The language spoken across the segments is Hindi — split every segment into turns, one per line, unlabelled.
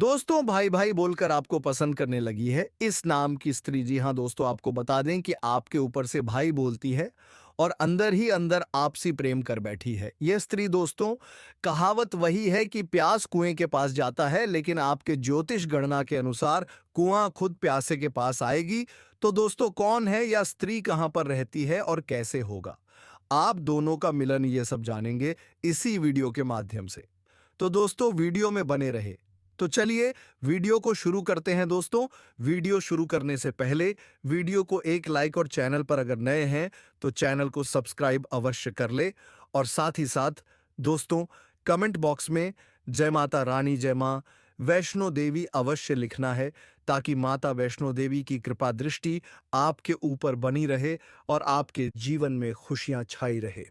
दोस्तों भाई भाई बोलकर आपको पसंद करने लगी है इस नाम की स्त्री। जी हाँ दोस्तों, आपको बता दें कि आपके ऊपर से भाई बोलती है और अंदर ही अंदर आपसी प्रेम कर बैठी है यह स्त्री। दोस्तों, कहावत वही है कि प्यास कुएं के पास जाता है, लेकिन आपके ज्योतिष गणना के अनुसार कुआं खुद प्यासे के पास आएगी। तो दोस्तों, कौन है या स्त्री, कहां पर रहती है और कैसे होगा, आप दोनों का मिलन ये सब जानेंगे इसी वीडियो के माध्यम से। तो दोस्तों, वीडियो में बने रहे। तो चलिए वीडियो को शुरू करते हैं। दोस्तों, वीडियो शुरू करने से पहले वीडियो को एक लाइक और चैनल पर अगर नए हैं तो चैनल को सब्सक्राइब अवश्य कर ले। और साथ ही साथ दोस्तों, कमेंट बॉक्स में जय माता रानी, जय मां वैष्णो देवी अवश्य लिखना है, ताकि माता वैष्णो देवी की कृपा दृष्टि आपके ऊपर बनी रहे और आपके जीवन में खुशियां छाई रहे।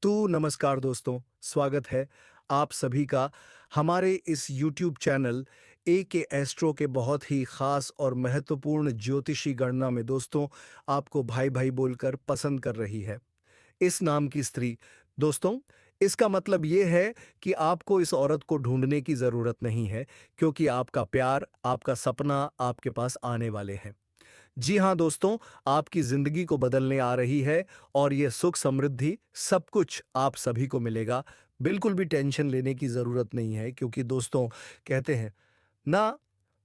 तो नमस्कार दोस्तों, स्वागत है आप सभी का हमारे इस YouTube चैनल ए के एस्ट्रो के बहुत ही खास और महत्वपूर्ण ज्योतिषी गणना में। दोस्तों, आपको भाई भाई बोलकर पसंद कर रही है इस नाम की स्त्री। दोस्तों, इसका मतलब ये है कि आपको इस औरत को ढूंढने की जरूरत नहीं है, क्योंकि आपका प्यार, आपका सपना आपके पास आने वाले हैं। जी हाँ दोस्तों, आपकी जिंदगी को बदलने आ रही है और ये सुख समृद्धि सब कुछ आप सभी को मिलेगा। बिल्कुल भी टेंशन लेने की जरूरत नहीं है, क्योंकि दोस्तों, कहते हैं ना,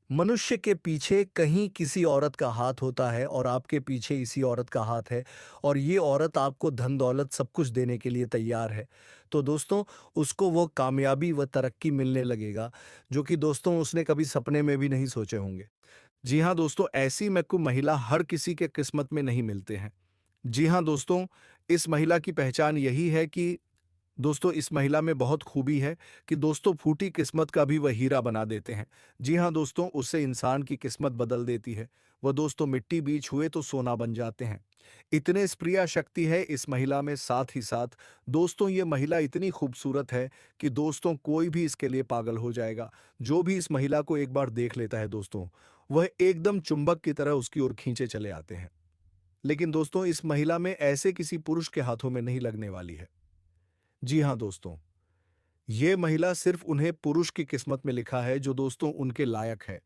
मनुष्य के पीछे कहीं किसी औरत का हाथ होता है और आपके पीछे इसी औरत का हाथ है, और ये औरत आपको धन दौलत सब कुछ देने के लिए तैयार है। तो दोस्तों, उसको वो कामयाबी व तरक्की मिलने लगेगा जो कि दोस्तों उसने कभी सपने में भी नहीं सोचे होंगे। जी हाँ दोस्तों, ऐसी में को महिला हर किसी के किस्मत में नहीं मिलते हैं। जी हाँ दोस्तों, इस महिला की पहचान यही है कि दोस्तों, इस महिला में बहुत खूबी है कि दोस्तों फूटी किस्मत का भी वह हीरा बना देते हैं। जी हाँ दोस्तों, उससे इंसान की किस्मत बदल देती है। वह दोस्तों मिट्टी बीच छुए तो सोना बन जाते हैं। इतने स्प्रिया शक्ति है इस महिला में। साथ ही साथ दोस्तों, ये महिला इतनी खूबसूरत है कि दोस्तों कोई भी इसके लिए पागल हो जाएगा। जो भी इस महिला को एक बार देख लेता है दोस्तों, वह एकदम चुंबक की तरह उसकी ओर खींचे चले आते हैं। लेकिन दोस्तों, इस महिला में ऐसे किसी पुरुष के हाथों में नहीं लगने वाली है। जी हाँ दोस्तों, ये महिला सिर्फ उन्हें पुरुष की किस्मत में लिखा है जो दोस्तों उनके लायक है।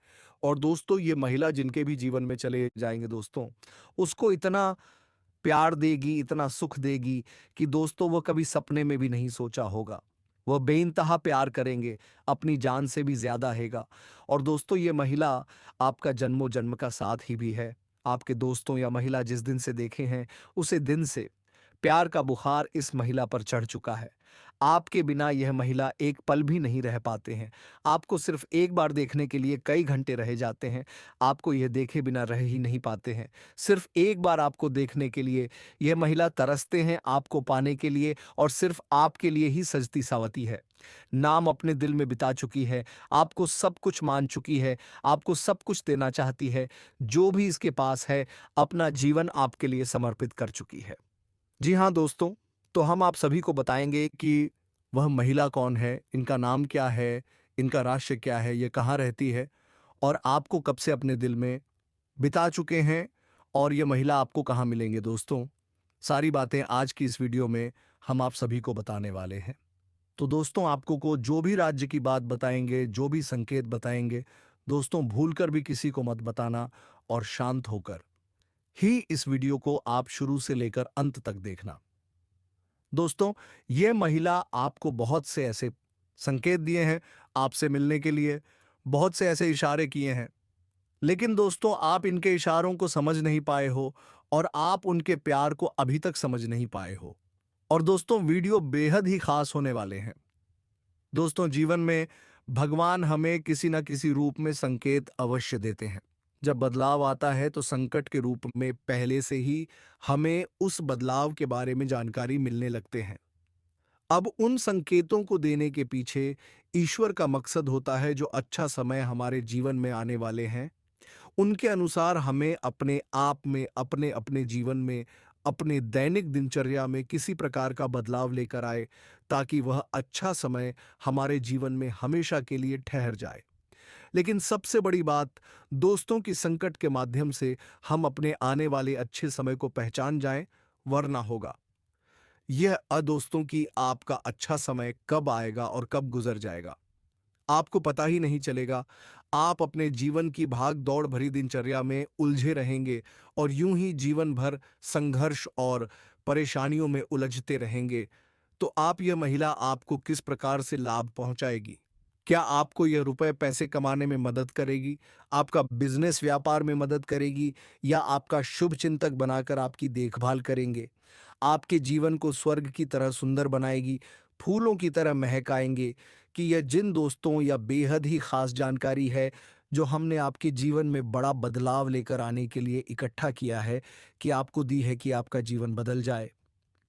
और दोस्तों, ये महिला जिनके भी जीवन में चले जाएंगे दोस्तों, उसको इतना प्यार देगी, इतना सुख देगी कि दोस्तों वो कभी सपने में भी नहीं सोचा होगा। वह बेइंतहा प्यार करेंगे, अपनी जान से भी ज्यादा हैगा। और दोस्तों, ये महिला आपका जन्मों जन्म का साथ ही भी है। आपके दोस्तों या महिला जिस दिन से देखे हैं, उसे दिन से प्यार का बुखार इस महिला पर चढ़ चुका है। आपके बिना यह महिला एक पल भी नहीं रह पाते हैं। आपको सिर्फ एक बार देखने के लिए कई घंटे रह जाते हैं। आपको यह देखे बिना रह ही नहीं पाते हैं। सिर्फ एक बार आपको देखने के लिए यह महिला तरसते हैं, आपको पाने के लिए, और सिर्फ आपके लिए ही सजती सावती है। नाम अपने दिल में बिता चुकी है, आपको सब कुछ मान चुकी है, आपको सब कुछ देना चाहती है। जो भी इसके पास है, अपना जीवन आपके लिए समर्पित कर चुकी है। जी हाँ दोस्तों, तो हम आप सभी को बताएंगे कि वह महिला कौन है, इनका नाम क्या है, इनका राष्ट्र क्या है, ये कहाँ रहती है, और आपको कब से अपने दिल में बिता चुके हैं, और ये महिला आपको कहाँ मिलेंगे। दोस्तों, सारी बातें आज की इस वीडियो में हम आप सभी को बताने वाले हैं। तो दोस्तों, आपको को जो भी राज्य की बात बताएंगे, जो भी संकेत बताएंगे, दोस्तों भूलकर भी किसी को मत बताना, और शांत होकर ही इस वीडियो को आप शुरू से लेकर अंत तक देखना। दोस्तों, यह महिला आपको बहुत से ऐसे संकेत दिए हैं आपसे मिलने के लिए, बहुत से ऐसे इशारे किए हैं, लेकिन दोस्तों आप इनके इशारों को समझ नहीं पाए हो, और आप उनके प्यार को अभी तक समझ नहीं पाए हो। और दोस्तों, वीडियो बेहद ही खास होने वाले हैं। दोस्तों, जीवन में भगवान हमें किसी न किसी रूप में संकेत अवश्य देते हैं। जब बदलाव आता है तो संकट के रूप में पहले से ही हमें उस बदलाव के बारे में जानकारी मिलने लगते हैं। अब उन संकेतों को देने के पीछे ईश्वर का मकसद होता है। जो अच्छा समय हमारे जीवन में आने वाले हैं, उनके अनुसार हमें अपने आप में, अपने अपने जीवन में, अपने दैनिक दिनचर्या में किसी प्रकार का बदलाव लेकर आए, ताकि वह अच्छा समय हमारे जीवन में हमेशा के लिए ठहर जाए। लेकिन सबसे बड़ी बात, दोस्तों की संकट के माध्यम से हम अपने आने वाले अच्छे समय को पहचान जाएं, वरना होगा यह अदोस्तों की आपका अच्छा समय कब आएगा और कब गुजर जाएगा, आपको पता ही नहीं चलेगा। आप अपने जीवन की भाग दौड़ भरी दिनचर्या में उलझे रहेंगे और यूं ही जीवन भर संघर्ष और परेशानियों में उलझते रहेंगे। तो आप यह महिला आपको किस प्रकार से लाभ पहुंचाएगी? क्या आपको यह रुपए पैसे कमाने में मदद करेगी, आपका बिजनेस व्यापार में मदद करेगी, या आपका शुभ चिंतक बनाकर आपकी देखभाल करेंगे, आपके जीवन को स्वर्ग की तरह सुंदर बनाएगी, फूलों की तरह महकाएंगे? कि यह जिन दोस्तों या बेहद ही खास जानकारी है जो हमने आपके जीवन में बड़ा बदलाव लेकर आने के लिए इकट्ठा किया है, कि आपको दी है कि आपका जीवन बदल जाए।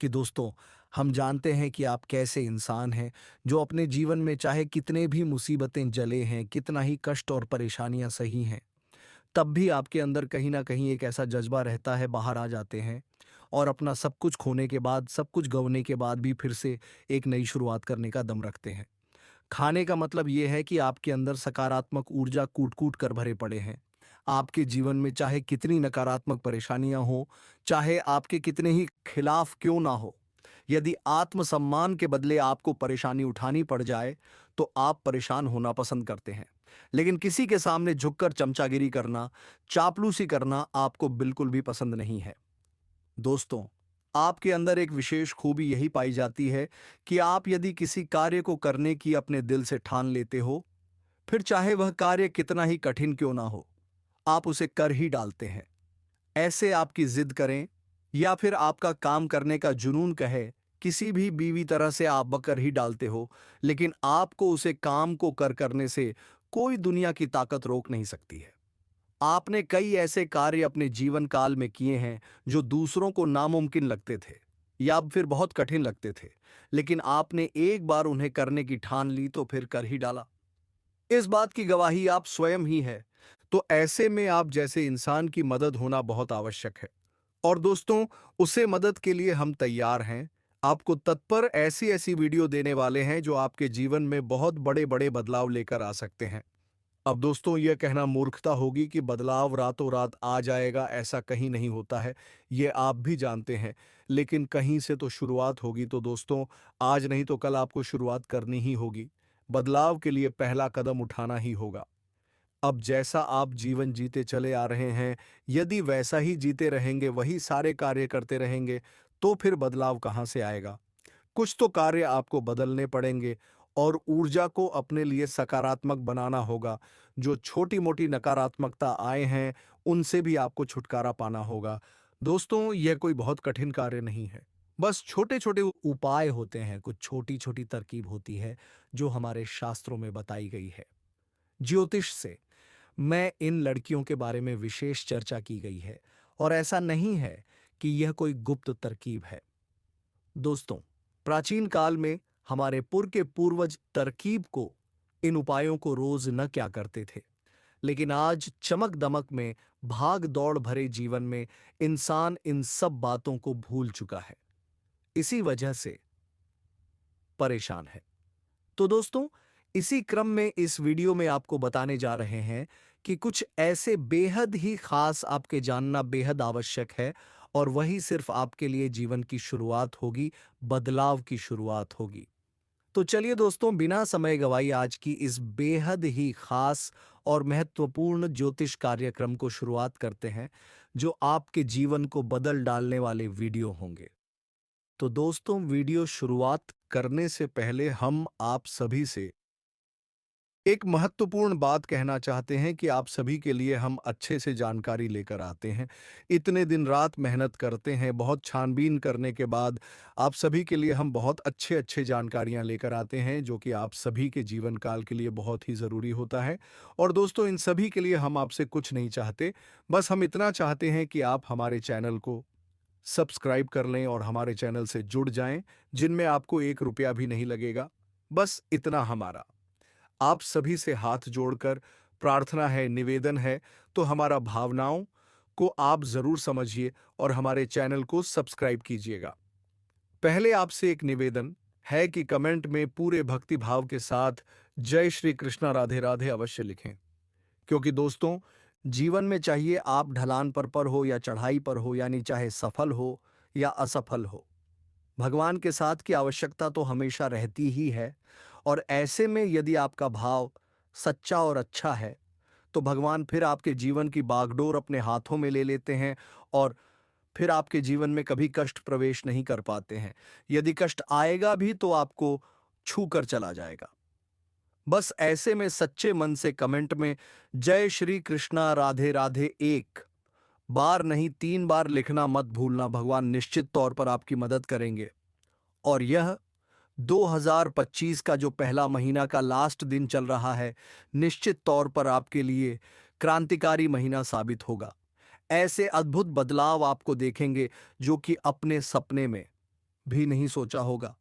कि दोस्तों, हम जानते हैं कि आप कैसे इंसान हैं जो अपने जीवन में चाहे कितने भी मुसीबतें जले हैं, कितना ही कष्ट और परेशानियां सही हैं, तब भी आपके अंदर कहीं ना कहीं एक ऐसा जज्बा रहता है, बाहर आ जाते हैं और अपना सब कुछ खोने के बाद, सब कुछ गंवने के बाद भी फिर से एक नई शुरुआत करने का दम रखते हैं। खाने का मतलब ये है कि आपके अंदर सकारात्मक ऊर्जा कूट कूट कर भरे पड़े हैं। आपके जीवन में चाहे कितनी नकारात्मक परेशानियां हो, चाहे आपके कितने ही खिलाफ क्यों ना हो, यदि आत्मसम्मान के बदले आपको परेशानी उठानी पड़ जाए, तो आप परेशान होना पसंद करते हैं। लेकिन किसी के सामने झुककर चमचागिरी करना, चापलूसी करना आपको बिल्कुल भी पसंद नहीं है। दोस्तों, आपके अंदर एक विशेष खूबी यही पाई जाती है कि आप यदि किसी कार्य को करने की अपने दिल से ठान लेते हो, फिर चाहे वह कार्य कितना ही कठिन क्यों ना हो, आप उसे कर ही डालते हैं। ऐसे आपकी जिद करें या फिर आपका काम करने का जुनून कहे, किसी भी बीवी तरह से आप बकर ही डालते हो, लेकिन आपको उसे काम को कर करने से कोई दुनिया की ताकत रोक नहीं सकती है। आपने कई ऐसे कार्य अपने जीवन काल में किए हैं जो दूसरों को नामुमकिन लगते थे या फिर बहुत कठिन लगते थे, लेकिन आपने एक बार उन्हें करने की ठान ली तो फिर कर ही डाला। इस बात की गवाही आप स्वयं ही है। तो ऐसे में आप जैसे इंसान की मदद होना बहुत आवश्यक है। और दोस्तों, उसे मदद के लिए हम तैयार हैं। आपको तत्पर ऐसी ऐसी वीडियो देने वाले हैं जो आपके जीवन में बहुत बड़े बड़े बदलाव लेकर आ सकते हैं। अब दोस्तों, यह कहना मूर्खता होगी कि बदलाव रातों रात आ जाएगा, ऐसा कहीं नहीं होता है। ये आप भी जानते हैं। लेकिन कहीं से तो शुरुआत होगी। तो दोस्तों, आज नहीं तो कल आपको शुरुआत करनी ही होगी। बदलाव के लिए पहला कदम उठाना ही होगा। अब जैसा आप जीवन जीते चले आ रहे हैं, यदि वैसा ही जीते रहेंगे, वही सारे कार्य करते रहेंगे, तो फिर बदलाव कहाँ से आएगा? कुछ तो कार्य आपको बदलने पड़ेंगे और ऊर्जा को अपने लिए सकारात्मक बनाना होगा। जो छोटी-मोटी नकारात्मकता आए हैं, उनसे भी आपको छुटकारा पाना होगा। दोस्तों, यह कोई बहुत कठिन कार्य नहीं है। बस छोटे-छोटे उपाय होते हैं, कुछ छोटी-छोटी तरकीब होती है, जो हमारे शास्त्रों में बताई गई है। ज्योतिष से मैं इन लड़कियों के बारे में विशेष चर्चा की गई है और ऐसा नहीं है कि यह कोई गुप्त तरकीब है। दोस्तों, प्राचीन काल में हमारे के पूर्वज तरकीब को, इन उपायों को रोज न क्या करते थे, लेकिन आज चमक दमक में, भाग दौड़ भरे जीवन में इंसान इन सब बातों को भूल चुका है। इसी वजह से परेशान है। तो दोस्तों, इसी क्रम में इस वीडियो में आपको बताने जा रहे हैं कि कुछ ऐसे बेहद ही खास आपके जानना बेहद आवश्यक है, और वही सिर्फ आपके लिए जीवन की शुरुआत होगी, बदलाव की शुरुआत होगी। तो चलिए दोस्तों, बिना समय गवाई आज की इस बेहद ही खास और महत्वपूर्ण ज्योतिष कार्यक्रम को शुरुआत करते हैं, जो आपके जीवन को बदल डालने वाले वीडियो होंगे। तो दोस्तों, वीडियो शुरुआत करने से पहले हम आप सभी से एक महत्वपूर्ण बात कहना चाहते हैं कि आप सभी के लिए हम अच्छे से जानकारी लेकर आते हैं। इतने दिन रात मेहनत करते हैं, बहुत छानबीन करने के बाद आप सभी के लिए हम बहुत अच्छे-अच्छे जानकारियाँ लेकर आते हैं, जो कि आप सभी के जीवन काल के लिए बहुत ही ज़रूरी होता है। और दोस्तों, इन सभी के लिए हम आपसे कुछ नहीं चाहते, बस हम इतना चाहते हैं कि आप हमारे चैनल को सब्सक्राइब कर लें और हमारे चैनल से जुड़ जाएँ, जिनमें आपको 1 रुपया भी नहीं लगेगा। बस इतना हमारा आप सभी से हाथ जोड़कर प्रार्थना है, निवेदन है, तो हमारा भावनाओं को आप ज़रूर समझिए और हमारे चैनल को सब्सक्राइब कीजिएगा। पहले आपसे एक निवेदन है कि कमेंट में पूरे भक्ति भाव के साथ जय श्री कृष्णा राधे राधे अवश्य लिखें। क्योंकि दोस्तों, जीवन में चाहिए आप ढलान पर हो या चढ़ाई पर हो, यानी चाहे सफल हो या असफल हो, भगवान के साथ की आवश्यकता तो हमेशा रहती ही है। और ऐसे में यदि आपका भाव सच्चा और अच्छा है, तो भगवान फिर आपके जीवन की बागडोर अपने हाथों में ले लेते हैं और फिर आपके जीवन में कभी कष्ट प्रवेश नहीं कर पाते हैं। यदि कष्ट आएगा भी तो आपको छू कर चला जाएगा। बस ऐसे में सच्चे मन से कमेंट में जय श्री कृष्णा राधे राधे एक बार नहीं 3 बार लिखना मत भूलना। भगवान निश्चित तौर पर आपकी मदद करेंगे। और यह 2025 का जो पहला महीना का लास्ट दिन चल रहा है, निश्चित तौर पर आपके लिए क्रांतिकारी महीना साबित होगा। ऐसे अद्भुत बदलाव आपको देखेंगे जो कि अपने सपने में भी नहीं सोचा होगा।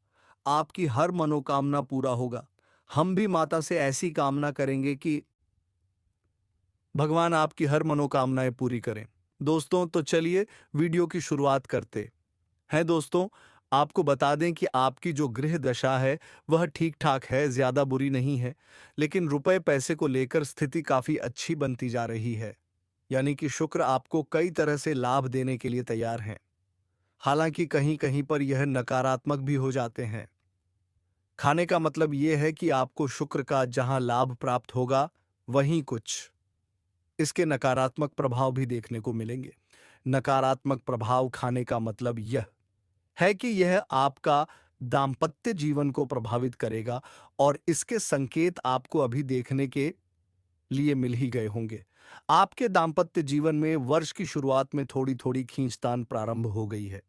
आपकी हर मनोकामना पूरा होगा। हम भी माता से ऐसी कामना करेंगे कि भगवान आपकी हर मनोकामनाएं पूरी करें। दोस्तों, तो चलिए वीडियो की शुरुआत करते हैं। दोस्तों, आपको बता दें कि आपकी जो गृह दशा है वह ठीक ठाक है, ज्यादा बुरी नहीं है, लेकिन रुपए पैसे को लेकर स्थिति काफी अच्छी बनती जा रही है। यानी कि शुक्र आपको कई तरह से लाभ देने के लिए तैयार हैं। हालांकि कहीं कहीं पर यह नकारात्मक भी हो जाते हैं। खाने का मतलब यह है कि आपको शुक्र का जहां लाभ प्राप्त होगा वहीं कुछ इसके नकारात्मक प्रभाव भी देखने को मिलेंगे। नकारात्मक प्रभाव खाने का मतलब यह है कि यह आपका दाम्पत्य जीवन को प्रभावित करेगा और इसके संकेत आपको अभी देखने के लिए मिल ही गए होंगे। आपके दाम्पत्य जीवन में वर्ष की शुरुआत में थोड़ी थोड़ी खींचतान प्रारंभ हो गई है,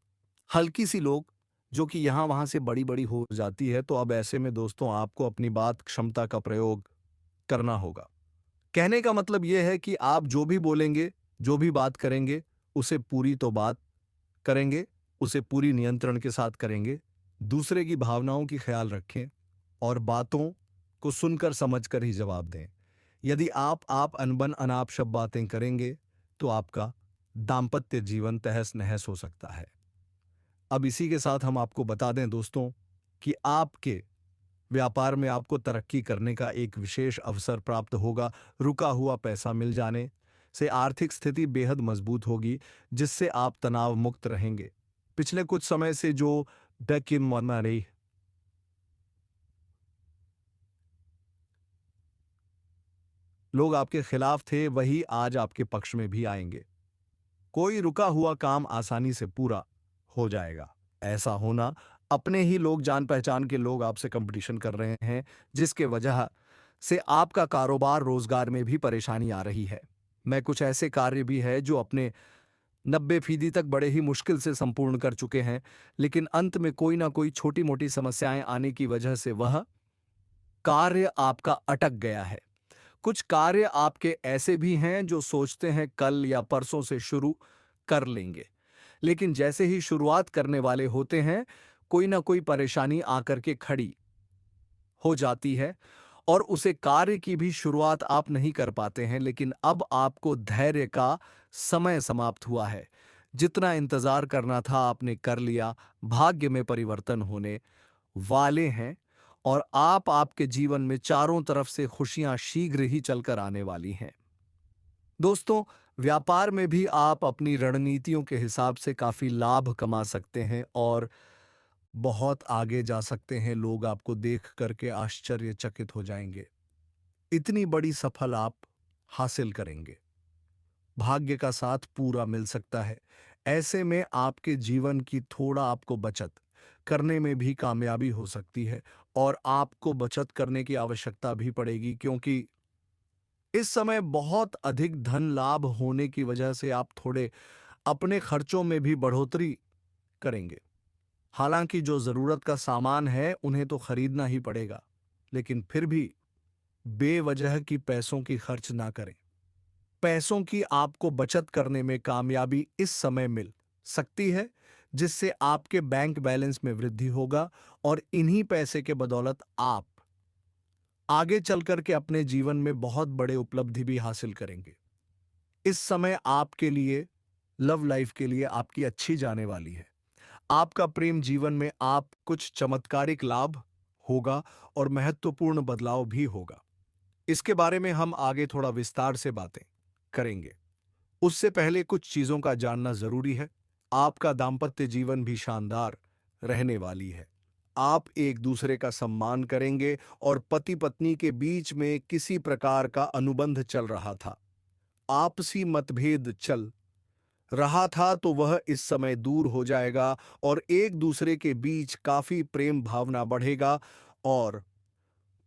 हल्की सी लोग जो कि यहां वहां से बड़ी बड़ी हो जाती है। तो अब ऐसे में दोस्तों आपको अपनी बात क्षमता का प्रयोग करना होगा। कहने का मतलब यह है कि आप जो भी बोलेंगे, जो भी बात करेंगे, उसे पूरी तो बात करेंगे, उसे पूरी नियंत्रण के साथ करेंगे। दूसरे की भावनाओं की ख्याल रखें और बातों को सुनकर समझकर ही जवाब दें। यदि आप अनबन अनाप शब्द बातें करेंगे तो आपका दाम्पत्य जीवन तहस नहस हो सकता है। अब इसी के साथ हम आपको बता दें दोस्तों कि आपके व्यापार में आपको तरक्की करने का एक विशेष अवसर प्राप्त होगा। रुका हुआ पैसा मिल जाने से आर्थिक स्थिति बेहद मजबूत होगी, जिससे आप तनाव मुक्त रहेंगे। पिछले कुछ समय से जो बेकिमारी लोग आपके खिलाफ थे वही आज आपके पक्ष में भी आएंगे। कोई रुका हुआ काम आसानी से पूरा हो जाएगा। ऐसा होना अपने ही लोग, जान पहचान के लोग आपसे कंपटीशन कर रहे हैं, जिसके वजह से आपका कारोबार रोजगार में भी परेशानी आ रही है। मैं कुछ ऐसे कार्य भी है जो अपने 90% तक बड़े ही मुश्किल से संपूर्ण कर चुके हैं, लेकिन अंत में कोई ना कोई छोटी मोटी समस्याएं आने की वजह से वह कार्य आपका अटक गया है। कुछ कार्य आपके ऐसे भी हैं जो सोचते हैं कल या परसों से शुरू कर लेंगे, लेकिन जैसे ही शुरुआत करने वाले होते हैं कोई ना कोई परेशानी आकर के खड़ी हो जाती है और उसे कार्य की भी शुरुआत आप नहीं कर पाते हैं। लेकिन अब आपको धैर्य का समय समाप्त हुआ है। जितना इंतजार करना था आपने कर लिया। भाग्य में परिवर्तन होने वाले हैं और आपके जीवन में चारों तरफ से खुशियां शीघ्र ही चलकर आने वाली हैं। दोस्तों, व्यापार में भी आप अपनी रणनीतियों के हिसाब से काफी लाभ कमा सकते हैं और बहुत आगे जा सकते हैं। लोग आपको देख करके आश्चर्यचकित हो जाएंगे। इतनी बड़ी सफल आप हासिल करेंगे। भाग्य का साथ पूरा मिल सकता है। ऐसे में आपके जीवन की थोड़ा आपको बचत करने में भी कामयाबी हो सकती है और आपको बचत करने की आवश्यकता भी पड़ेगी, क्योंकि इस समय बहुत अधिक धन लाभ होने की वजह से आप थोड़े अपने खर्चों में भी बढ़ोतरी करेंगे। हालांकि जो जरूरत का सामान है उन्हें तो खरीदना ही पड़ेगा, लेकिन फिर भी बेवजह की पैसों की खर्च ना करें। पैसों की आपको बचत करने में कामयाबी इस समय मिल सकती है, जिससे आपके बैंक बैलेंस में वृद्धि होगा और इन्हीं पैसे के बदौलत आप आगे चलकर के अपने जीवन में बहुत बड़े उपलब्धि भी हासिल करेंगे। इस समय आपके लिए लव लाइफ के लिए आपकी अच्छी जाने वाली है। आपका प्रेम जीवन में आप कुछ चमत्कारिक लाभ होगा और महत्वपूर्ण बदलाव भी होगा। इसके बारे में हम आगे थोड़ा विस्तार से बातें करेंगे। उससे पहले कुछ चीजों का जानना जरूरी है। आपका दाम्पत्य जीवन भी शानदार रहने वाली है। आप एक दूसरे का सम्मान करेंगे और पति पत्नी के बीच में किसी प्रकार का अनुबंध चल रहा था, आपसी मतभेद चल रहा था, तो वह इस समय दूर हो जाएगा और एक दूसरे के बीच काफी प्रेम भावना बढ़ेगा और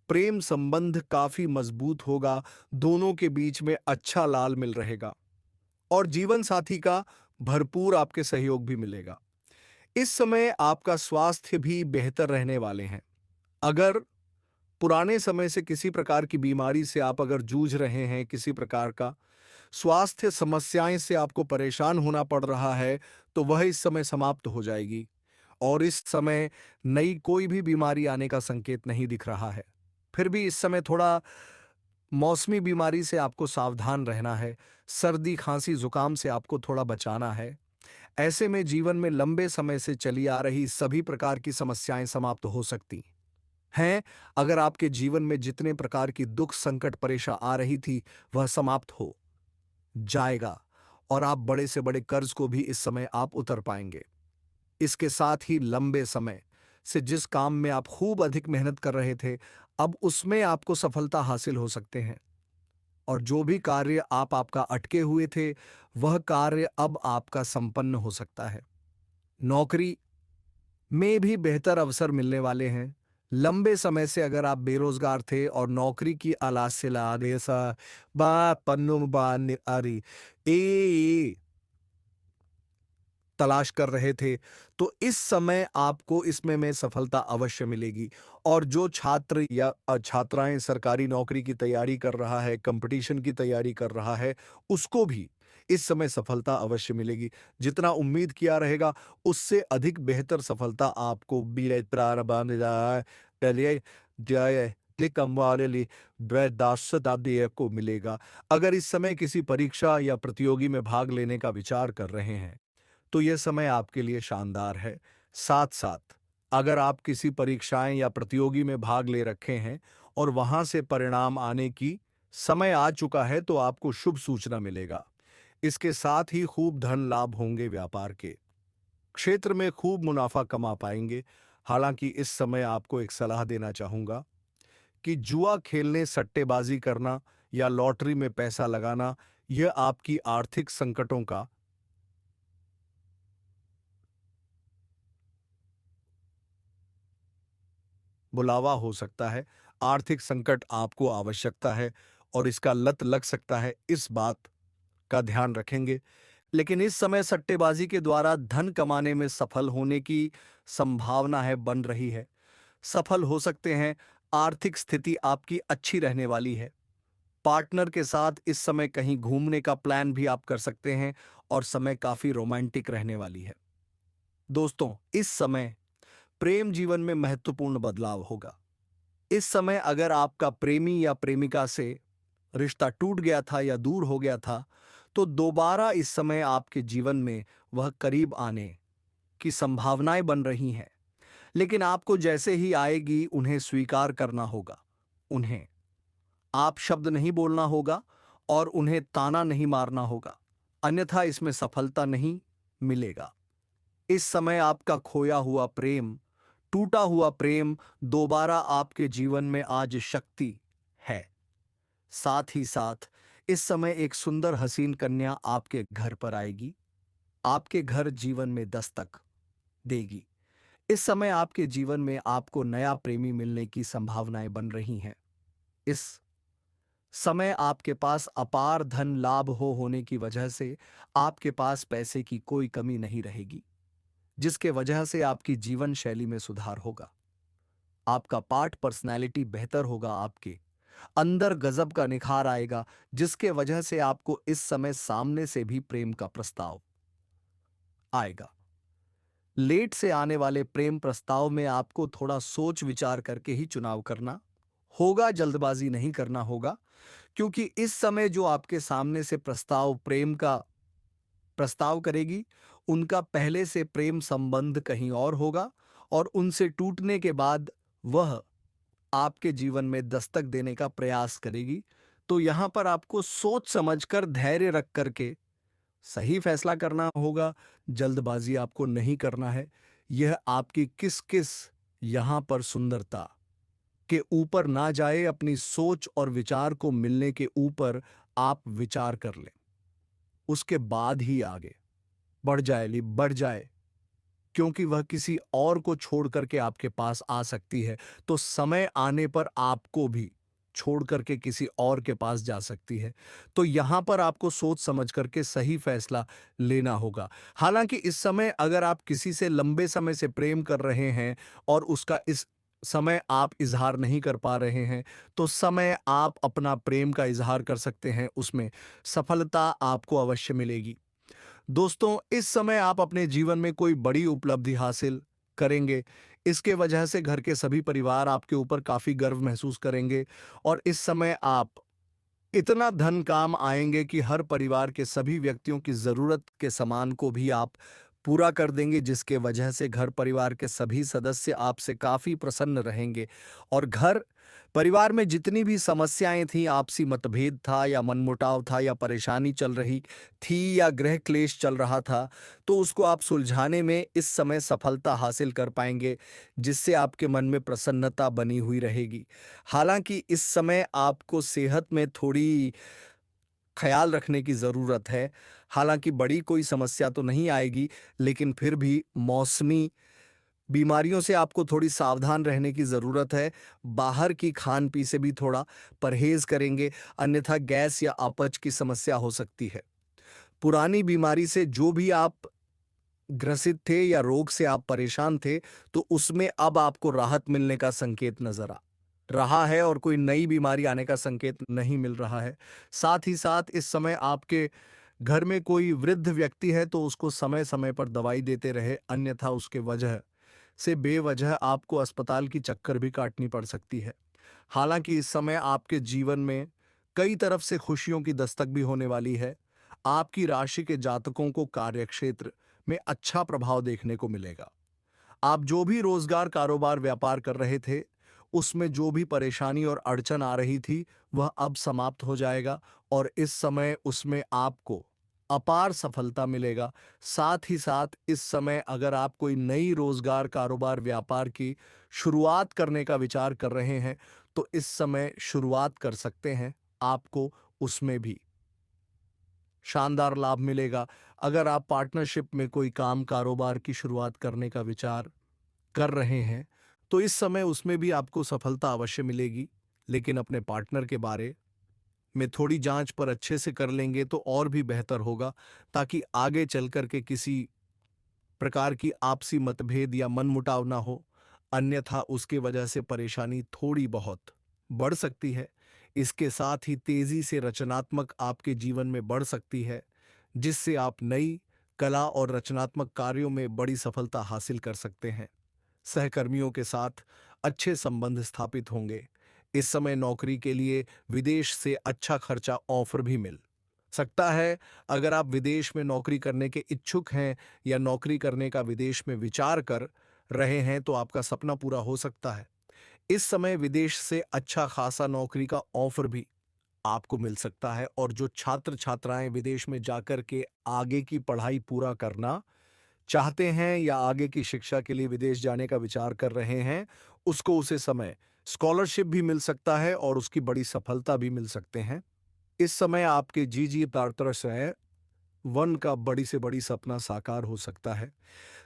प्रेम संबंध काफी मजबूत होगा। दोनों के बीच में अच्छा लाल मिल रहेगा और जीवन साथी का भरपूर आपके सहयोग भी मिलेगा। इस समय आपका स्वास्थ्य भी बेहतर रहने वाले हैं। अगर पुराने समय से किसी प्रकार की बीमारी से आप अगर जूझ रहे हैं, किसी प्रकार का स्वास्थ्य समस्याएं से आपको परेशान होना पड़ रहा है, तो वह इस समय समाप्त हो जाएगी और इस समय नई कोई भी बीमारी आने का संकेत नहीं दिख रहा है। फिर भी इस समय थोड़ा मौसमी बीमारी से आपको सावधान रहना है। सर्दी खांसी जुकाम से आपको थोड़ा बचाना है। ऐसे में जीवन में लंबे समय से चली आ रही सभी प्रकार की समस्याएं समाप्त हो सकती हैं। अगर आपके जीवन में जितने प्रकार की दुख संकट परेशान आ रही थी, वह समाप्त हो जाएगा और आप बड़े से बड़े कर्ज को भी इस समय आप उतर पाएंगे। इसके साथ ही लंबे समय से जिस काम में आप खूब अधिक मेहनत कर रहे थे, अब उसमें आपको सफलता हासिल हो सकते हैं और जो भी कार्य आपका अटके हुए थे, वह कार्य अब आपका संपन्न हो सकता है। नौकरी में भी बेहतर अवसर मिलने वाले हैं। लंबे समय से अगर आप बेरोजगार थे और नौकरी की आलास से ला दे सा बा पन्नु बा नि- आरी ए तलाश कर रहे थे, तो इस समय आपको इसमें में सफलता अवश्य मिलेगी। और जो छात्र या छात्राएं सरकारी नौकरी की तैयारी कर रहा है, कंपटीशन की तैयारी कर रहा है, उसको भी इस समय सफलता अवश्य मिलेगी। जितना उम्मीद किया रहेगा, उससे अधिक बेहतर सफलता आपको बीए प्रारंभ पहले जय कम वाले लिए को मिलेगा। अगर इस समय किसी परीक्षा या प्रतियोगी में भाग लेने का विचार कर रहे हैं, तो यह समय आपके लिए शानदार है। साथ-साथ अगर आप किसी परीक्षाएं या प्रतियोगी में भाग ले रखे हैं और वहां से परिणाम आने की समय आ चुका है, तो आपको शुभ सूचना मिलेगा। इसके साथ ही खूब धन लाभ होंगे, व्यापार के क्षेत्र में खूब मुनाफा कमा पाएंगे। हालांकि इस समय आपको एक सलाह देना चाहूंगा कि जुआ खेलने, सट्टेबाजी करना या लॉटरी में पैसा लगाना, यह आपकी आर्थिक संकटों का बुलावा हो सकता है। आर्थिक संकट आपको आवश्यकता है और इसका लत लग सकता है, इस बात का ध्यान रखेंगे। लेकिन इस समय सट्टेबाजी के द्वारा धन कमाने में सफल होने की संभावना है, बन रही है। सफल हो सकते हैं। आर्थिक स्थिति आपकी अच्छी रहने वाली है। पार्टनर के साथ इस समय कहीं घूमने का प्लान भी आप कर सकते हैं और समय काफी रोमांटिक रहने वाली है। दोस्तों, इस समय प्रेम जीवन में महत्वपूर्ण बदलाव होगा। इस समय अगर आपका प्रेमी या प्रेमिका से रिश्ता टूट गया था या दूर हो गया था, तो दोबारा इस समय आपके जीवन में वह करीब आने की संभावनाएं बन रही हैं। लेकिन आपको जैसे ही आएगी, उन्हें स्वीकार करना होगा। उन्हें आप शब्द नहीं बोलना होगा और उन्हें ताना नहीं मारना होगा, अन्यथा इसमें सफलता नहीं मिलेगा। इस समय आपका खोया हुआ प्रेम, टूटा हुआ प्रेम दोबारा आपके जीवन में आज शक्ति है। साथ ही साथ इस समय एक सुंदर हसीन कन्या आपके घर पर आएगी, आपके घर जीवन में दस्तक देगी। इस समय आपके जीवन में आपको नया प्रेमी मिलने की संभावनाएं बन रही हैं। इस समय आपके पास अपार धन लाभ होने की वजह से आपके पास पैसे की कोई कमी नहीं रहेगी, जिसके वजह से आपकी जीवन शैली में सुधार होगा। आपका पार्ट पर्सनैलिटी बेहतर होगा, आपके अंदर गजब का निखार आएगा, जिसके वजह से आपको इस समय सामने से भी प्रेम का प्रस्ताव आएगा। लेट से आने वाले प्रेम प्रस्ताव में आपको थोड़ा सोच विचार करके ही चुनाव करना होगा, जल्दबाजी नहीं करना होगा, क्योंकि इस समय जो आपके सामने से प्रस्ताव प्रेम का प्रस्ताव करेगी, उनका पहले से प्रेम संबंध कहीं और होगा और उनसे टूटने के बाद वह आपके जीवन में दस्तक देने का प्रयास करेगी। तो यहां पर आपको सोच समझकर धैर्य रख करके सही फैसला करना होगा। जल्दबाजी आपको नहीं करना है। यह आपकी किस किस यहां पर सुंदरता के ऊपर ना जाए, अपनी सोच और विचार को मिलने के ऊपर आप विचार कर लें, उसके बाद ही आगे बढ़ जाए, क्योंकि वह किसी और को छोड़ करके आपके पास आ सकती है, तो समय आने पर आपको भी छोड़ करके किसी और के पास जा सकती है। तो यहां पर आपको सोच समझ करके सही फैसला लेना होगा। हालांकि इस समय अगर आप किसी से लंबे समय से प्रेम कर रहे हैं और उसका इस समय आप इजहार नहीं कर पा रहे हैं, तो समय आप अपना प्रेम का इजहार कर सकते हैं, उसमें सफलता आपको अवश्य मिलेगी। दोस्तों, इस समय आप अपने जीवन में कोई बड़ी उपलब्धि हासिल करेंगे। इसके वजह से घर के सभी परिवार आपके ऊपर काफ़ी गर्व महसूस करेंगे और इस समय आप इतना धन काम आएँगे कि हर परिवार के सभी व्यक्तियों की ज़रूरत के सामान को भी आप पूरा कर देंगे, जिसके वजह से घर परिवार के सभी सदस्य आपसे काफ़ी प्रसन्न रहेंगे और घर परिवार में जितनी भी समस्याएँ थीं, आपसी मतभेद था या मनमुटाव था या परेशानी चल रही थी या गृह क्लेश चल रहा था, तो उसको आप सुलझाने में इस समय सफलता हासिल कर पाएँगे, जिससे आपके मन में प्रसन्नता बनी हुई रहेगी। हालाँकि इस समय आपको सेहत में थोड़ी ख़्याल रखने की ज़रूरत है। हालाँकि बड़ी कोई समस्या तो नहीं आएगी, लेकिन फिर भी मौसमी बीमारियों से आपको थोड़ी सावधान रहने की ज़रूरत है। बाहर की खान-पी से भी थोड़ा परहेज़ करेंगे, अन्यथा गैस या अपच की समस्या हो सकती है। पुरानी बीमारी से जो भी आप ग्रसित थे या रोग से आप परेशान थे, तो उसमें अब आपको राहत मिलने का संकेत नज़र आ रहा है और कोई नई बीमारी आने का संकेत नहीं मिल रहा है। साथ ही साथ इस समय आपके घर में कोई वृद्ध व्यक्ति है, तो उसको समय-समय पर दवाई देते रहे, अन्यथा उसके वजह से बेवजह आपको अस्पताल की चक्कर भी काटनी पड़ सकती है। हालाँकि इस समय आपके जीवन में कई तरफ से खुशियों की दस्तक भी होने वाली है। आपकी राशि के जातकों को कार्यक्षेत्र में अच्छा प्रभाव देखने को मिलेगा। आप जो भी रोजगार, कारोबार, व्यापार कर रहे थे, उसमें जो भी परेशानी और अड़चन आ रही थी, वह अब समाप्त हो जाएगा और इस समय उसमें आपको अपार सफलता मिलेगा। साथ ही साथ इस समय अगर आप कोई नई रोजगार, कारोबार, व्यापार की शुरुआत करने का विचार कर रहे हैं, तो इस समय शुरुआत कर सकते हैं। आपको उसमें भी शानदार लाभ मिलेगा। अगर आप पार्टनरशिप में कोई काम, कारोबार की शुरुआत करने का विचार कर रहे हैं, तो इस समय उसमें भी आपको सफलता अवश्य मिलेगी, लेकिन अपने पार्टनर के बारे में थोड़ी जांच पर अच्छे से कर लेंगे तो और भी बेहतर होगा, ताकि आगे चल कर के किसी प्रकार की आपसी मतभेद या मनमुटाव ना हो, अन्यथा उसके वजह से परेशानी थोड़ी बहुत बढ़ सकती है। इसके साथ ही तेजी से रचनात्मक आपके जीवन में बढ़ सकती है, जिससे आप नई कला और रचनात्मक कार्यों में बड़ी सफलता हासिल कर सकते हैं। सहकर्मियों के साथ अच्छे संबंध स्थापित होंगे। इस समय नौकरी के लिए विदेश से अच्छा खर्चा ऑफर भी मिल सकता है। अगर आप विदेश में नौकरी करने के इच्छुक हैं या नौकरी करने का विदेश में विचार कर रहे हैं, तो आपका सपना पूरा हो सकता है। इस समय विदेश से अच्छा खासा नौकरी का ऑफर भी आपको मिल सकता है और जो छात्र छात्राएं विदेश में जाकर के आगे की पढ़ाई पूरा करना चाहते हैं या आगे की शिक्षा के लिए विदेश जाने का विचार कर रहे हैं, उसको उसे समय स्कॉलरशिप भी मिल सकता है और उसकी बड़ी सफलता भी मिल सकते हैं। इस समय आपके जी जी तरस है वन का बड़ी से बड़ी सपना साकार हो सकता है।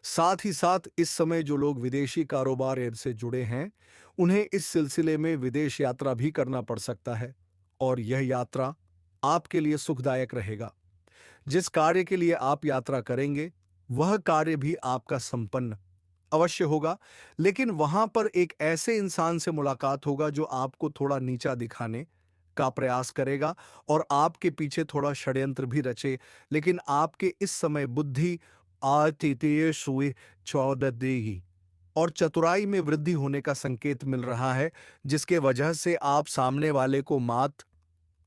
साथ ही साथ इस समय जो लोग विदेशी कारोबार से जुड़े हैं, उन्हें इस सिलसिले में विदेश यात्रा भी करना पड़ सकता है और यह यात्रा आपके लिए सुखदायक रहेगा। जिस कार्य के लिए आप यात्रा करेंगे, वह कार्य भी आपका संपन्न अवश्य होगा, लेकिन वहां पर एक ऐसे इंसान से मुलाकात होगा जो आपको थोड़ा नीचा दिखाने का प्रयास करेगा और आपके पीछे थोड़ा षड्यंत्र भी रचे, लेकिन आपके इस समय बुद्धि आतिथेय सुई चौदह देही और चतुराई में वृद्धि होने का संकेत मिल रहा है, जिसके वजह से आप सामने वाले को मात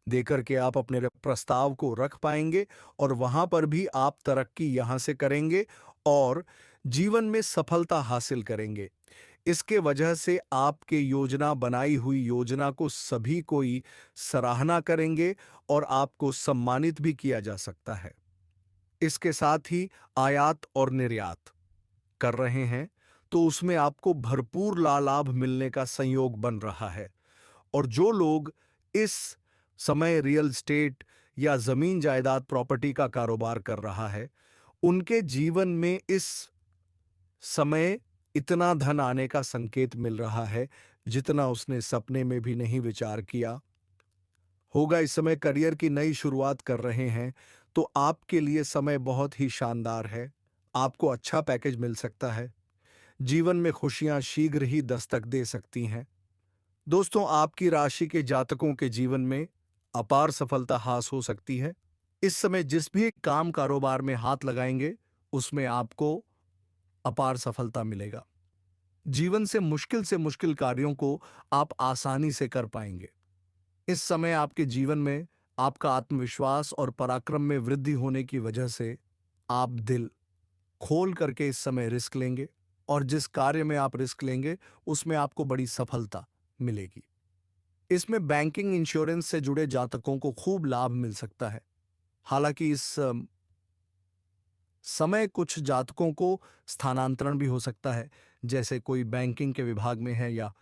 देकर के आप अपने प्रस्ताव को रख पाएंगे और वहां पर भी आप तरक्की यहां से करेंगे और जीवन में सफलता हासिल करेंगे। इसके वजह से आपके योजना बनाई हुई योजना को सभी कोई सराहना करेंगे और आपको सम्मानित भी किया जा सकता है। इसके साथ ही आयात और निर्यात कर रहे हैं तो उसमें आपको भरपूर लाभ मिलने का संयोग बन रहा है। और जो लोग इस समय रियल एस्टेट या जमीन जायदाद प्रॉपर्टी का कारोबार कर रहा है, उनके जीवन में इस समय इतना धन आने का संकेत मिल रहा है जितना उसने सपने में भी नहीं विचार किया होगा। इस समय करियर की नई शुरुआत कर रहे हैं तो आपके लिए समय बहुत ही शानदार है। आपको अच्छा पैकेज मिल सकता है। जीवन में खुशियां शीघ्र ही दस्तक दे सकती हैं। दोस्तों, आपकी राशि के जातकों के जीवन में अपार सफलता हासिल हो सकती है। इस समय जिस भी काम कारोबार में हाथ लगाएंगे उसमें आपको अपार सफलता मिलेगा। जीवन से मुश्किल कार्यों को आप आसानी से कर पाएंगे। इस समय आपके जीवन में आपका आत्मविश्वास और पराक्रम में वृद्धि होने की वजह से आप दिल खोल करके इस समय रिस्क लेंगे और जिस कार्य में आप रिस्क लेंगे उसमें आपको बड़ी सफलता मिलेगी। इसमें बैंकिंग इंश्योरेंस से जुड़े जातकों को खूब लाभ मिल सकता है। हालांकि इस समय कुछ जातकों को स्थानांतरण भी हो सकता है, जैसे कोई बैंकिंग के विभाग में है या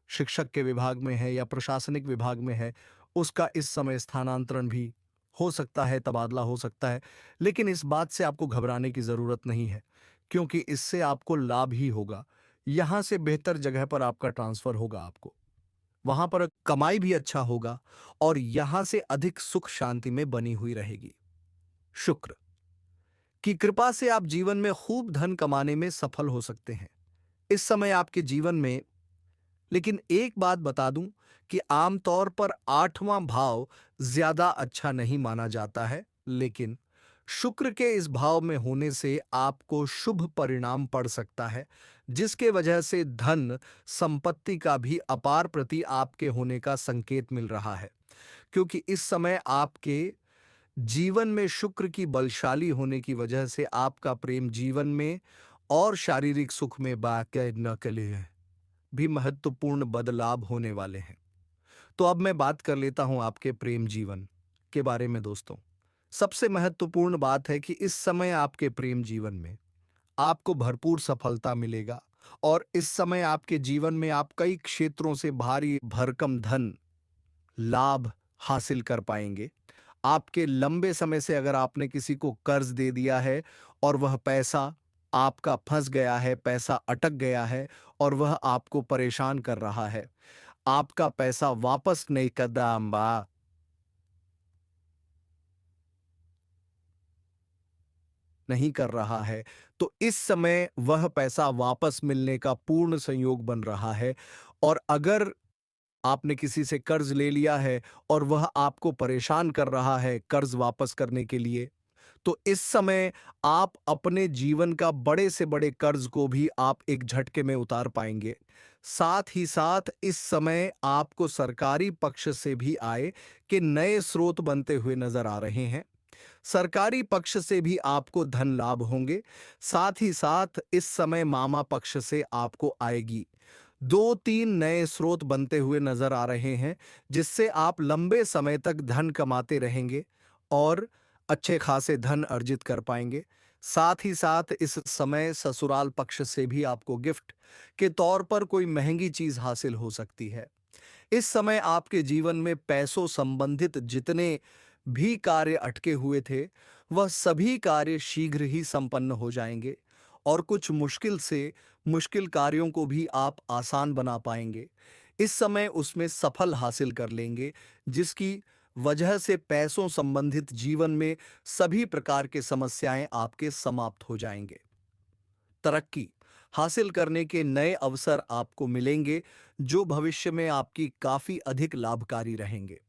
शिक्षक के विभाग में है या प्रशासनिक विभाग में है, उसका इस समय स्थानांतरण भी हो सकता है, तबादला हो सकता है। लेकिन इस बात से आपको घबराने की जरूरत नहीं है, क्योंकि इससे आपको लाभ ही होगा। यहां से बेहतर जगह पर आपका ट्रांसफर होगा, आपको वहां पर कमाई भी अच्छा होगा और यहां से अधिक सुख शांति में बनी हुई रहेगी। शुक्र की कृपा से आप जीवन में खूब धन कमाने में सफल हो सकते हैं इस समय आपके जीवन में। लेकिन एक बात बता दूं कि आमतौर पर 8वां भाव ज्यादा अच्छा नहीं माना जाता है, लेकिन शुक्र के इस भाव में होने से आपको शुभ परिणाम पड़ सकता है, जिसके वजह से धन संपत्ति का भी अपार प्रति आपके होने का संकेत मिल रहा है। क्योंकि इस समय आपके जीवन में शुक्र की बलशाली होने की वजह से आपका प्रेम जीवन में और शारीरिक सुख में बाकायदे न के लिए भी महत्वपूर्ण बदलाव होने वाले हैं। तो अब मैं बात कर लेता हूं आपके प्रेम जीवन के बारे में। दोस्तों, सबसे महत्वपूर्ण बात है कि इस समय आपके प्रेम जीवन में आपको भरपूर सफलता मिलेगा और इस समय आपके जीवन में आप कई क्षेत्रों से भारी भरकम धन लाभ हासिल कर पाएंगे। आपके लंबे समय से अगर आपने किसी को कर्ज दे दिया है और वह पैसा आपका फंस गया है, पैसा अटक गया है और वह आपको परेशान कर रहा है, आपका पैसा वापस नहीं कदाम्बा नहीं कर रहा है, तो इस समय वह पैसा वापस मिलने का पूर्ण संयोग बन रहा है। और अगर आपने किसी से कर्ज ले लिया है और वह आपको परेशान कर रहा है कर्ज वापस करने के लिए, तो इस समय आप अपने जीवन का बड़े से बड़े कर्ज को भी आप एक झटके में उतार पाएंगे। साथ ही साथ इस समय आपको सरकारी पक्ष से भी आय के नए स्रोत बनते हुए नजर आ रहे हैं। सरकारी पक्ष से भी आपको धन लाभ होंगे। साथ ही साथ इस समय मामा पक्ष से आपको आएगी। 2-3 नए स्रोत बनते हुए नजर आ रहे हैं, जिससे आप लंबे समय तक धन कमाते रहेंगे और अच्छे खासे धन अर्जित कर पाएंगे। साथ ही साथ इस समय ससुराल पक्ष से भी आपको गिफ्ट के तौर पर कोई महंगी चीज हासिल हो सकती है। इस समय आपके जीवन में पैसों संबंधित जितने भी कार्य अटके हुए थे, वह सभी कार्य शीघ्र ही संपन्न हो जाएंगे और कुछ मुश्किल से मुश्किल कार्यों को भी आप आसान बना पाएंगे। इस समय उसमें सफल हासिल कर लेंगे, जिसकी वजह से पैसों संबंधित जीवन में सभी प्रकार के समस्याएं आपके समाप्त हो जाएंगे। तरक्की हासिल करने के नए अवसर आपको मिलेंगे, जो भविष्य में आपकी काफी अधिक लाभकारी रहेंगे।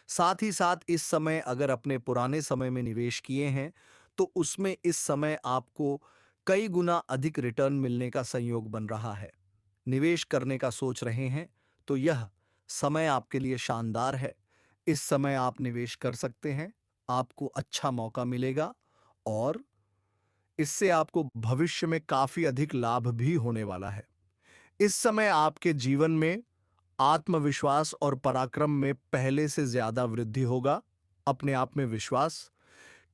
साथ ही साथ इस समय अगर अपने पुराने समय में निवेश किए हैं, तो उसमें इस समय आपको कई गुना अधिक रिटर्न मिलने का संयोग बन रहा है। निवेश करने का सोच रहे हैं तो यह समय आपके लिए शानदार है। इस समय आप निवेश कर सकते हैं, आपको अच्छा मौका मिलेगा और इससे आपको भविष्य में काफी अधिक लाभ भी होने वाला है। इस समय आपके जीवन में आत्मविश्वास और पराक्रम में पहले से ज्यादा वृद्धि होगा। अपने आप में विश्वास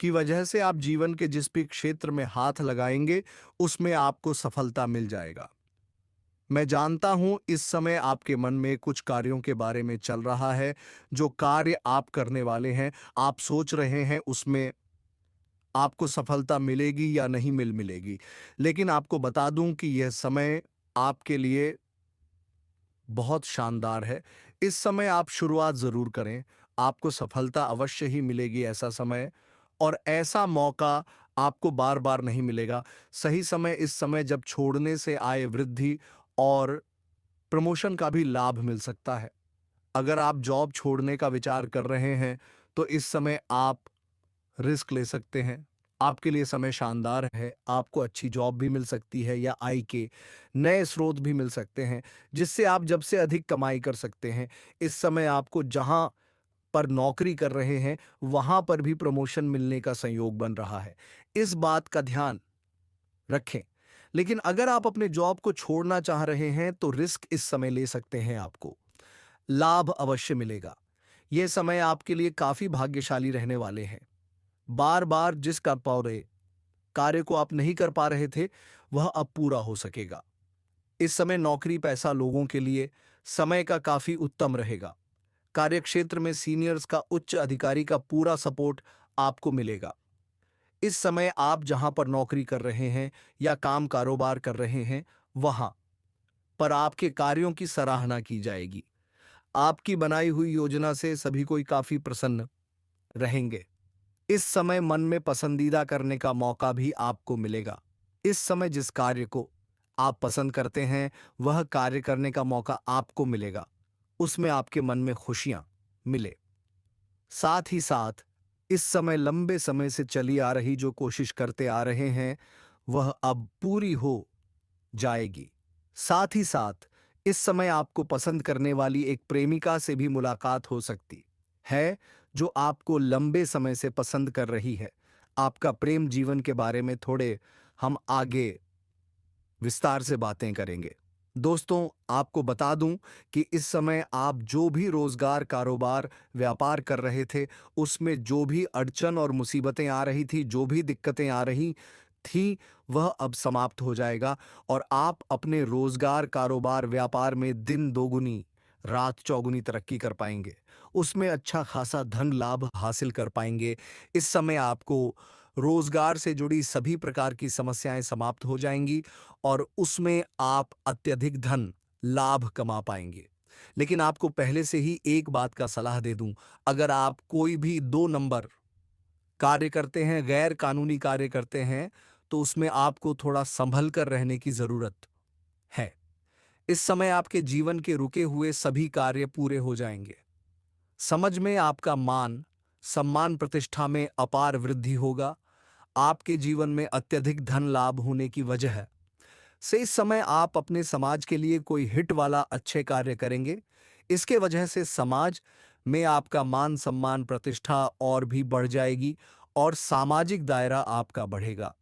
की वजह से आप जीवन के जिस भी क्षेत्र में हाथ लगाएंगे उसमें आपको सफलता मिल जाएगा। मैं जानता हूं इस समय आपके मन में कुछ कार्यों के बारे में चल रहा है। जो कार्य आप करने वाले हैं, आप सोच रहे हैं उसमें आपको सफलता मिलेगी या नहीं मिलेगी। लेकिन आपको बता दूं कि यह समय आपके लिए बहुत शानदार है। इस समय आप शुरुआत ज़रूर करें, आपको सफलता अवश्य ही मिलेगी ऐसा समय, और ऐसा मौका आपको बार-बार नहीं मिलेगा। सही समय इस समय जब छोड़ने से आय वृद्धि और प्रमोशन का भी लाभ मिल सकता है। अगर आप जॉब छोड़ने का विचार कर रहे हैं, तो इस समय आप रिस्क ले सकते हैं। आपके लिए समय शानदार है, आपको अच्छी जॉब भी मिल सकती है या आय के नए स्रोत भी मिल सकते हैं, जिससे आप जब से अधिक कमाई कर सकते हैं। इस समय आपको जहाँ पर नौकरी कर रहे हैं, वहाँ पर भी प्रमोशन मिलने का संयोग बन रहा है। इस बात का ध्यान रखें। लेकिन अगर आप अपने जॉब को छोड़ना चाह रहे हैं, तो रिस्क इस समय ले सकते हैं आपको। लाभ अवश्य मिलेगा। यह समय आपके लिए काफ़ी भाग्यशाली रहने वाले हैं। बार-बार जिस कर पाए कार्य को आप नहीं कर पा रहे थे, वह अब पूरा हो सकेगा। इस समय नौकरी पैसा लोगों के लिए समय का काफ़ी उत्तम रहेगा। कार्यक्षेत्र में सीनियर्स का उच्च अधिकारी का पूरा सपोर्ट आपको मिलेगा। इस समय आप जहां पर नौकरी कर रहे हैं या काम कारोबार कर रहे हैं, वहां पर आपके कार्यों की सराहना की जाएगी। आपकी बनाई हुई योजना से सभी कोई काफ़ी प्रसन्न रहेंगे। इस समय मन में पसंदीदा करने का मौका भी आपको मिलेगा। इस समय जिस कार्य को आप पसंद करते हैं, वह कार्य करने का मौका आपको मिलेगा। उसमें आपके मन में खुशियां मिले। साथ ही साथ इस समय लंबे समय से चली आ रही जो कोशिश करते आ रहे हैं, वह अब पूरी हो जाएगी। साथ ही साथ इस समय आपको पसंद करने वाली एक प्रेमिका से भी मुलाकात हो सकती है, जो आपको लंबे समय से पसंद कर रही है। आपका प्रेम जीवन के बारे में थोड़े हम आगे विस्तार से बातें करेंगे। दोस्तों, आपको बता दूं कि इस समय आप जो भी रोजगार, कारोबार, व्यापार कर रहे थे, उसमें जो भी अड़चन और मुसीबतें आ रही थी, जो भी दिक्कतें आ रही थी, वह अब समाप्त हो जाएगा और आप अपने रोजगार, कारोबार, व्यापार में दिन दोगुनी, रात चौगुनी तरक्की कर पाएंगे। उसमें अच्छा खासा धन लाभ हासिल कर पाएंगे। इस समय आपको रोजगार से जुड़ी सभी प्रकार की समस्याएं समाप्त हो जाएंगी और उसमें आप अत्यधिक धन लाभ कमा पाएंगे। लेकिन आपको पहले से ही एक बात का सलाह दे दूं, अगर आप कोई भी 2 नंबर कार्य करते हैं, गैर कानूनी कार्य करते हैं, तो उसमें आपको थोड़ा संभल कर रहने की जरूरत है। इस समय आपके जीवन के रुके हुए सभी कार्य पूरे हो जाएंगे। समझ में आपका मान, सम्मान, प्रतिष्ठा में अपार वृद्धि होगा। आपके जीवन में अत्यधिक धन लाभ होने की वजह से इस समय आप अपने समाज के लिए कोई हिट वाला अच्छे कार्य करेंगे। इसके वजह से समाज में आपका मान, सम्मान, प्रतिष्ठा और भी बढ़ जाएगी और सामाजिक दायरा आपका बढ़ेगा।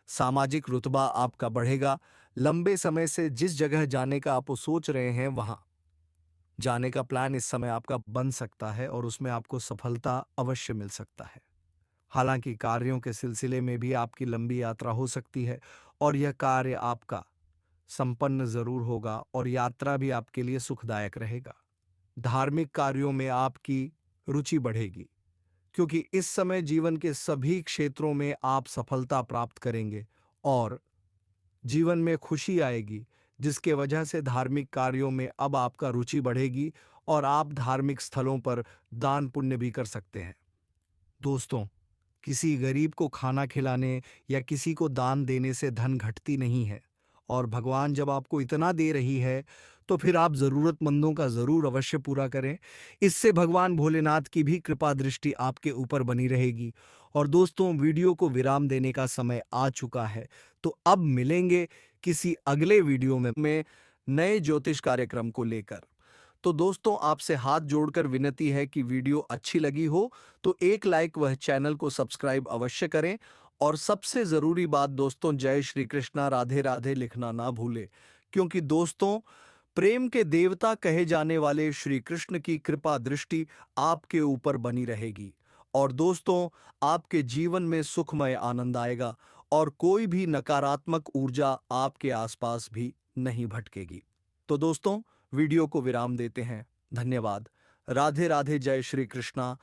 सामाजिक रुतबा आपका बढ़ेगा। लंबे समय से जिस जगह जाने का आप सोच रहे हैं, वहां जाने का प्लान इस समय आपका बन सकता है और उसमें आपको सफलता अवश्य मिल सकता है। हालांकि कार्यों के सिलसिले में भी आपकी लंबी यात्रा हो सकती है और यह कार्य आपका संपन्न जरूर होगा और यात्रा भी आपके लिए सुखदायक रहेगा। धार्मिक कार्यों में आपकी रुचि बढ़ेगी, क्योंकि इस समय जीवन के सभी क्षेत्रों में आप सफलता प्राप्त करेंगे और जीवन में खुशी आएगी, जिसके वजह से धार्मिक कार्यों में अब आपका रुचि बढ़ेगी और आप धार्मिक स्थलों पर दान पुण्य भी कर सकते हैं। दोस्तों, किसी गरीब को खाना खिलाने या किसी को दान देने से धन घटती नहीं है और भगवान जब आपको इतना दे रही है, तो फिर आप जरूरतमंदों का जरूर अवश्य पूरा करें। इससे भगवान भोलेनाथ की भी कृपा दृष्टि आपके ऊपर बनी रहेगी। और दोस्तों, वीडियो को विराम देने का समय आ चुका है, तो अब मिलेंगे किसी अगले वीडियो में नए ज्योतिष कार्यक्रम को लेकर। तो दोस्तों, आपसे हाथ जोड़कर विनती है कि वीडियो अच्छी लगी हो तो एक लाइक व चैनल को सब्सक्राइब अवश्य करें। और सबसे जरूरी बात दोस्तों, जय श्री कृष्णा, राधे राधे लिखना ना भूले, क्योंकि दोस्तों, प्रेम के देवता कहे जाने वाले श्री कृष्ण की कृपा दृष्टि आपके ऊपर बनी रहेगी। और दोस्तों, आपके जीवन में सुखमय आनंद आएगा और कोई भी नकारात्मक ऊर्जा आपके आसपास भी नहीं भटकेगी। तो दोस्तों वीडियो को विराम देते हैं। धन्यवाद। राधे राधे, जय श्री कृष्णा।